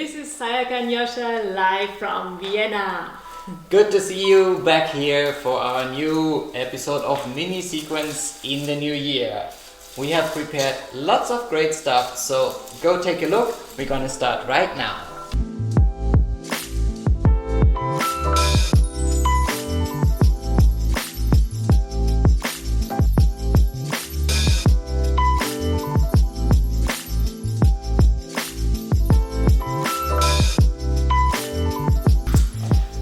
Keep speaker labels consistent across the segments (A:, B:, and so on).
A: This is Sayaka and Joscha live from Vienna.
B: Good to see you back here for our new episode of Minisequence in the new year. We have prepared lots of great stuff, so go take a look. We're gonna start right now.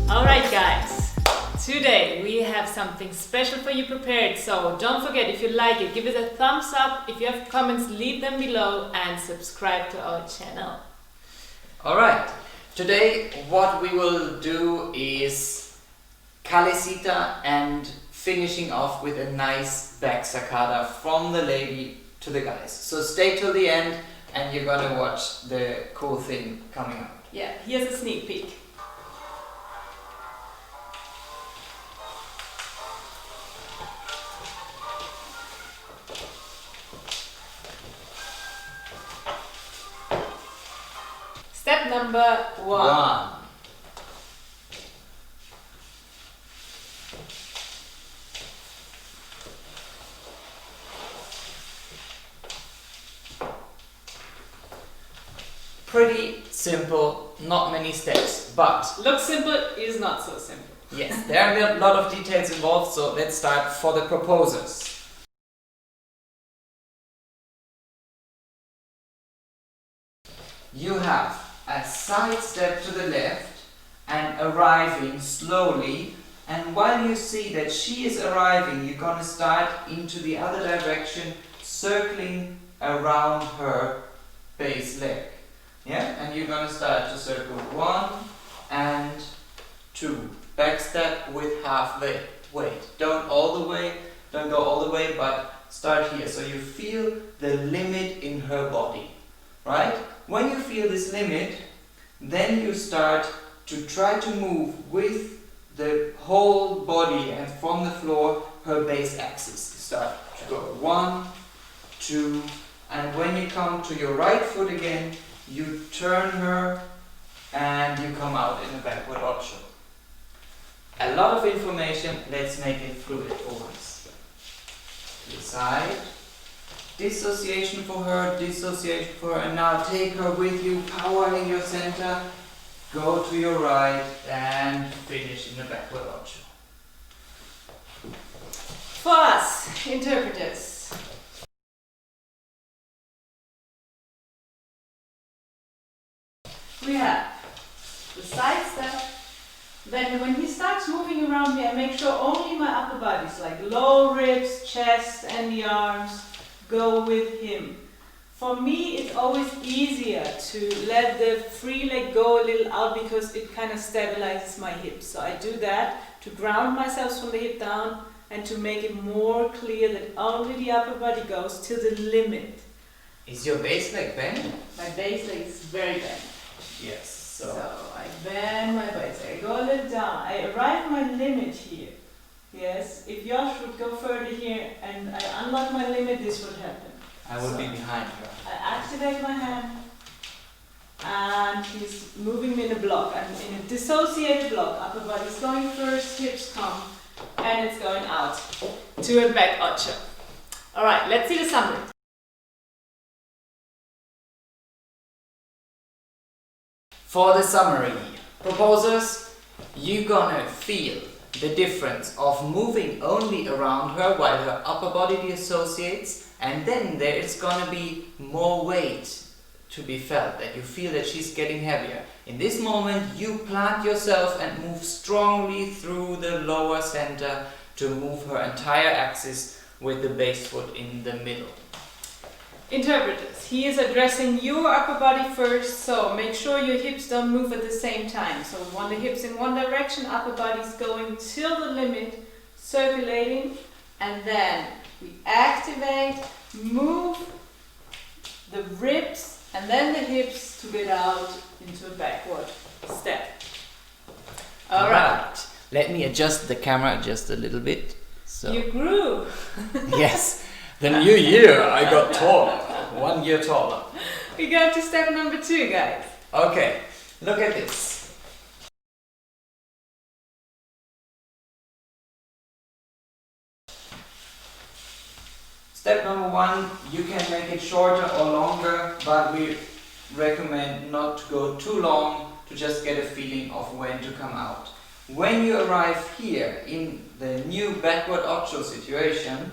A: Alright guys, today we have something special for you prepared, so don't forget, if you like it, give it a thumbs up. If you have comments, leave them below and subscribe to our channel.
B: Alright, today what we will do is Calesita and finishing off with a nice back sacada from the lady to the guys. So stay till the end and you're gonna watch the cool thing coming up.
A: Yeah, here's a sneak peek. Step number one.
B: Pretty simple, not many steps, but
A: Looks simple, is not so simple.
B: yes, there are a lot of details involved, so let's start for the proposers. You have a side step to the left and arriving slowly, and while you see that she is arriving, you're gonna start into the other direction, circling around her base leg. Yeah, and you're gonna start to circle 1 and 2. Back step with half weight. Don't go all the way, but start here. So you feel the limit in her body, right? When you feel this limit, then you start to try to move with the whole body and from the floor, her base axis. Start to go 1, 2, and when you come to your right foot again, you turn her and you come out in a backward ocho. A lot of information, let's make it through it for once. To the side, dissociation for her, and now take her with you, power in your center, go to your right and finish in the backward ocho.
A: For us, interpreters, we have the side step. Then when he starts moving around me, I make sure only my upper bodies, like low ribs, chest and the arms, go with him. For me, it's always easier to let the free leg go a little out because it kind of stabilizes my hips. So I do that to ground myself from the hip down and to make it more clear that only the upper body goes to the limit.
B: Is your base leg bent?
A: My base leg is very bent.
B: Yes.
A: So I bend my base leg, I go a little down, I arrive at my limit here. Yes, if Josh would go further here and I unlock my limit, this would happen.
B: I would be behind her.
A: I activate my hand and he's moving me in a block. I'm in a dissociated block. Upper body's going first, hips come, and it's going out to a back ocho. Alright, let's see the summary.
B: For the summary, proposers, you're gonna feel the difference of moving only around her while her upper body dissociates, and then there is gonna be more weight to be felt, that you feel that she's getting heavier. In this moment, you plant yourself and move strongly through the lower center to move her entire axis with the base foot in the middle.
A: Interpreters, he is addressing your upper body first, so make sure your hips don't move at the same time. So the hips in one direction, upper body's going till the limit, circulating, and then we activate, move the ribs and then the hips to get out into a backward step. Alright.
B: Let me adjust the camera just a little bit. So
A: You grew.
B: yes. The new year I got taller, 1 year taller.
A: We go to step number 2, guys.
B: Okay, Look at this. Step number 1, you can make it shorter or longer, but we recommend not to go too long to just get a feeling of when to come out. When you arrive here in the new backward ocho situation,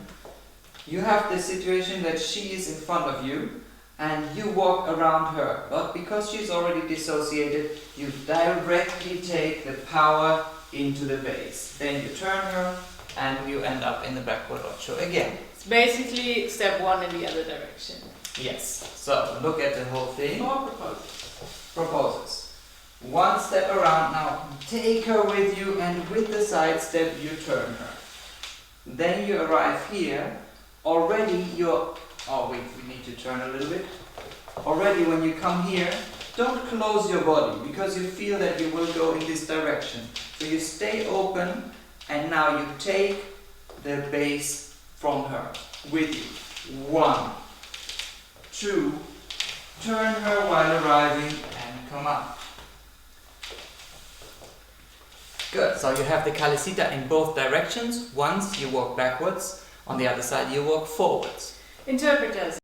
B: you have the situation that she is in front of you and you walk around her, but because she's already dissociated, you directly take the power into the base. Then you turn her and you end up in the backward ocho again.
A: It's basically step 1 in the other direction.
B: Yes, so look at the whole thing.
A: More proposals.
B: Proposes. 1 step around now, take her with you, and with the side step you turn her. Then you arrive here, already you're, oh wait, we need to turn a little bit. Already when you come here, don't close your body, because you feel that you will go in this direction. So you stay open, and now you take the base from her with you. 1, 2, turn her while arriving, and come up. Good, so you have the Calesita in both directions. Once you walk backwards, on the other side you walk forwards.
A: Interpreters.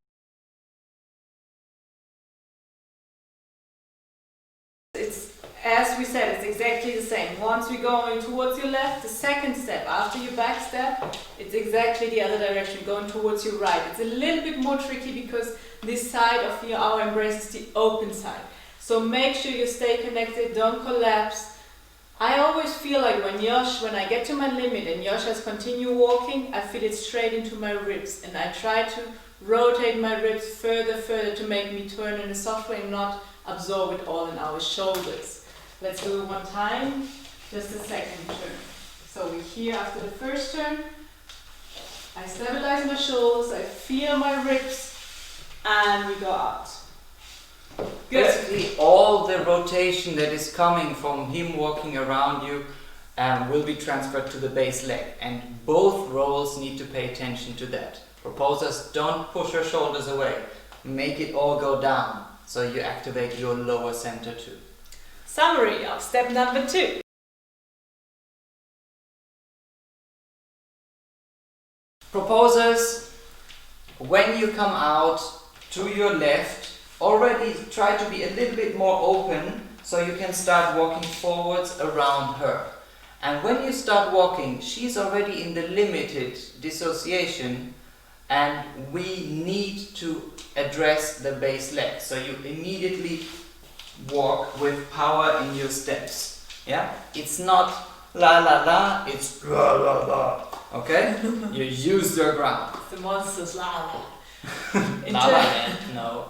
A: It's, as we said, it's exactly the same. Once we're going towards your left, the second step, after your back step, it's exactly the other direction, going towards your right. It's a little bit more tricky because this side of our embrace is the open side. So make sure you stay connected, don't collapse. I always feel like when I get to my limit and Josh has continued walking, I feel it straight into my ribs, and I try to rotate my ribs further to make me turn in a soft way and not absorb it all in our shoulders. Let's do it 1 time, just a second turn. So we're here after the first turn, I stabilize my shoulders, I feel my ribs, and we go out. Good.
B: Basically, all the rotation that is coming from him walking around you will be transferred to the base leg, and both rolls need to pay attention to that. Proposers, don't push your shoulders away. Make it all go down, so you activate your lower center too.
A: Summary of step number 2.
B: Proposers, when you come out to your left, already try to be a little bit more open so you can start walking forwards around her. And when you start walking, she's already in the limited dissociation, and we need to address the base leg. So you immediately walk with power in your steps. Yeah? It's not la la la, it's la la la. Okay? You use your ground.
A: The monster's la la.
B: La la land, no.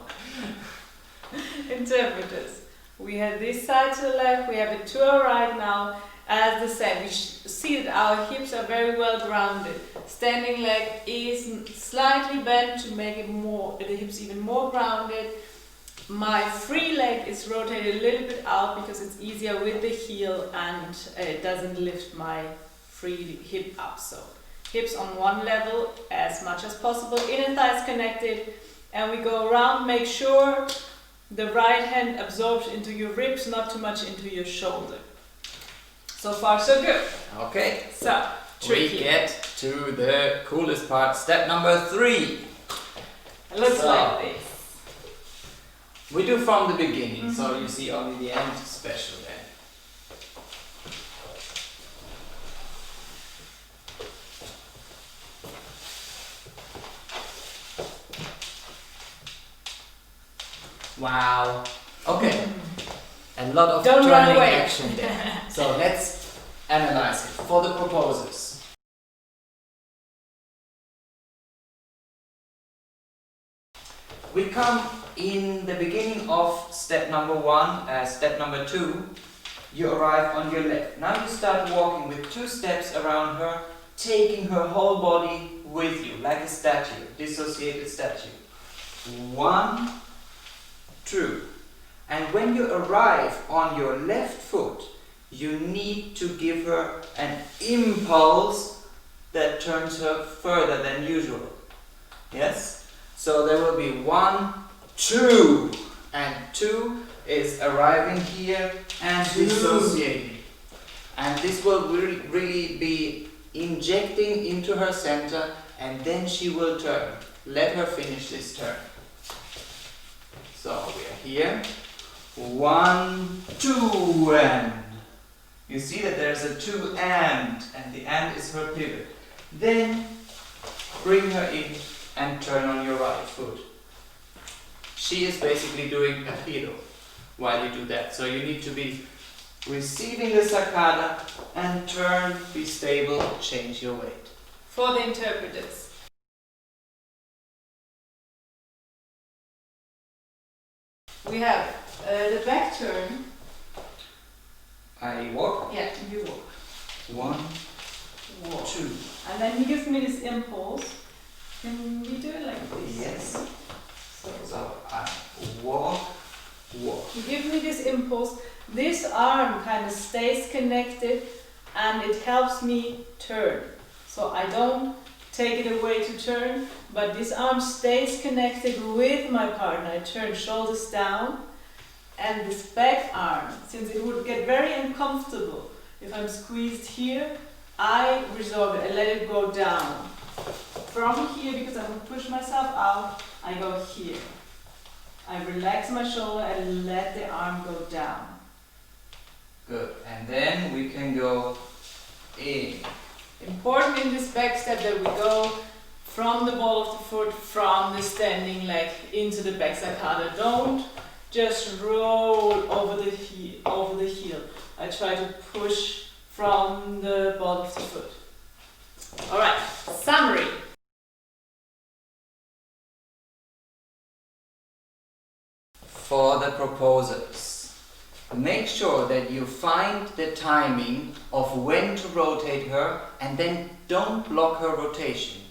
A: Interpreters. We have this side to the left, we have it to our right now. As the same, we see that our hips are very well grounded. Standing leg is slightly bent to make it more, the hips even more grounded. My free leg is rotated a little bit out because it's easier with the heel and it doesn't lift my free hip up. So hips on one level as much as possible, inner thighs connected, and we go around. Make sure the right hand absorbs into your ribs, not too much into your shoulder. So far so good.
B: Okay,
A: so tricky.
B: We get to the coolest part, step number 3.
A: It looks like this.
B: We do from the beginning, so you see only the end special then. Wow. Okay. A lot of
A: Don't run
B: turning
A: away.
B: action there. So let's analyze it for the proposers. We come in the beginning of step number 1, step number 2. You arrive on your left. Now you start walking with 2 steps around her, taking her whole body with you, like a statue, dissociated statue. 1, 2. And when you arrive on your left foot, you need to give her an impulse that turns her further than usual. Yes? So there will be 1, 2. and 2 is arriving here and dissociating. And this will really be injecting into her center, and then she will turn. Let her finish this turn. So we are here. 1, 2, and you see that there's a 2 and the and is her pivot. Then bring her in and turn on your right foot. She is basically doing a giro while you do that. So you need to be receiving the sacada and turn, be stable, change your weight.
A: For the interpreters. We have the back turn.
B: I walk.
A: Yeah, you walk.
B: 1,
A: Walk.
B: 2.
A: And then he gives me this impulse. Can we do it like this?
B: Yes. So I walk, walk.
A: He gives me this impulse. This arm kind of stays connected and it helps me turn. So I don't take it away to turn, but this arm stays connected with my partner. I turn shoulders down, and this back arm, since it would get very uncomfortable if I'm squeezed here, I resolve it. I let it go down. From here, because I'm going to push myself out, I go here. I relax my shoulder and let the arm go down.
B: Good. And then we can go in.
A: Important in this back step that we go from the ball of the foot, from the standing leg into the back sacada. Don't just roll over the heel. I try to push from the ball of the foot. Alright, summary.
B: For the proposers, make sure that you find the timing of when to rotate her, and then don't block her rotation.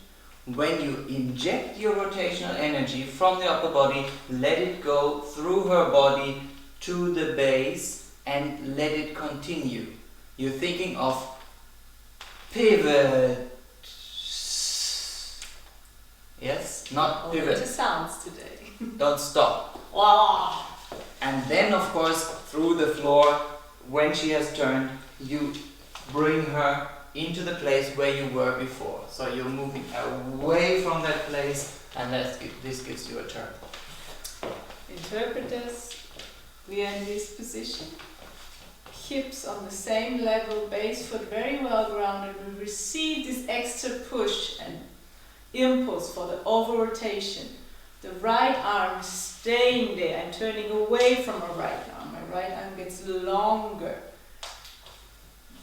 B: When you inject your rotational energy from the upper body, let it go through her body to the base and let it continue. You're thinking of pivot. Yes? Not pivot.
A: It sounds today.
B: Don't stop.
A: Wow.
B: And then, of course, through the floor, when she has turned, you bring her into the place where you were before. So you're moving away from that place, and this gives you a turn.
A: Interpreters, we are in this position. Hips on the same level, base foot very well grounded. We receive this extra push and impulse for the over rotation. The right arm is staying there and turning away from my right arm. My right arm gets longer.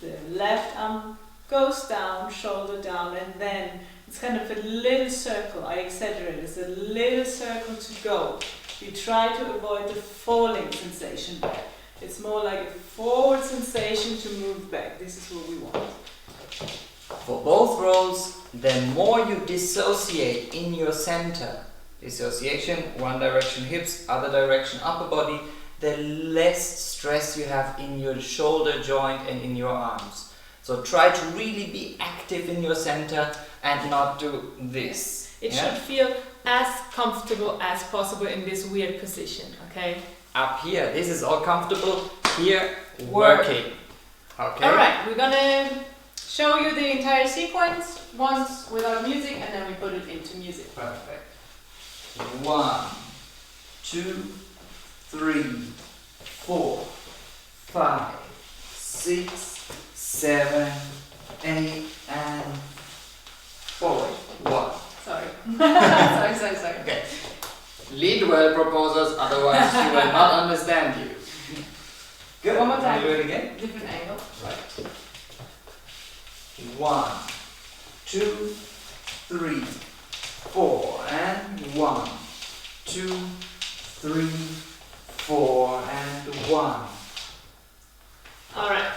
A: The left arm goes down, shoulder down, and then it's kind of a little circle. I exaggerate, it's a little circle to go. We try to avoid the falling sensation back. It's more like a forward sensation to move back. This is what we want.
B: For both rolls, the more you dissociate in your center, dissociation, one direction hips, other direction upper body, the less stress you have in your shoulder joint and in your arms. So try to really be active in your center and not do this.
A: It should feel as comfortable as possible in this weird position, okay?
B: Up here, this is all comfortable. Here, working. Okay?
A: Alright, we're gonna show you the entire sequence once without music, and then we put it into music.
B: Perfect. 1, 2, 3, 4, 5, 6, 7, 8, and forward. 1.
A: Sorry. sorry.
B: Okay. Lead well, proposers, otherwise she will not understand you. Good.
A: One more time.
B: Can you do it again?
A: Different angle.
B: Right. 1, 2, 3, 4, and 1, 2, 3, 4, and 1.
A: Alright.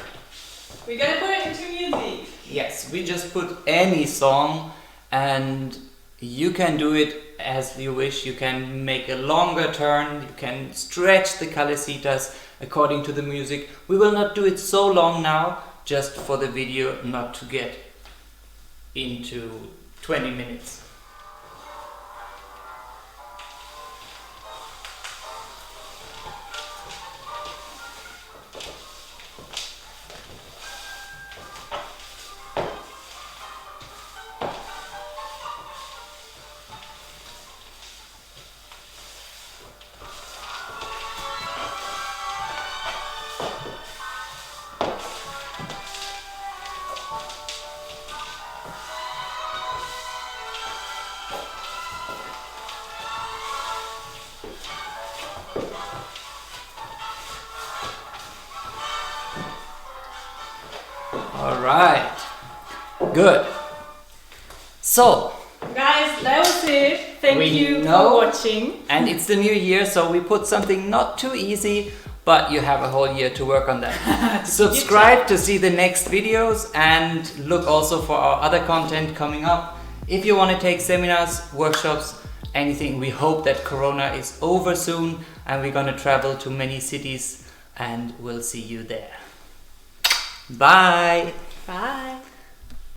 A: We're gonna put it into music.
B: Yes, we just put any song, and you can do it as you wish. You can make a longer turn, you can stretch the calesitas according to the music. We will not do it so long now, just for the video not to get into 20 minutes.
C: All right. Good. So,
A: Guys, that was it. Thank
C: We
A: you
C: know-
A: for watching.
C: and it's the new year, so we put something not too easy, but you have a whole year to work on that. Subscribe to see the next videos and look also for our other content coming up. If you want to take seminars, workshops, anything, we hope that Corona is over soon and we're going to travel to many cities and we'll see you there. Bye!
A: Bye.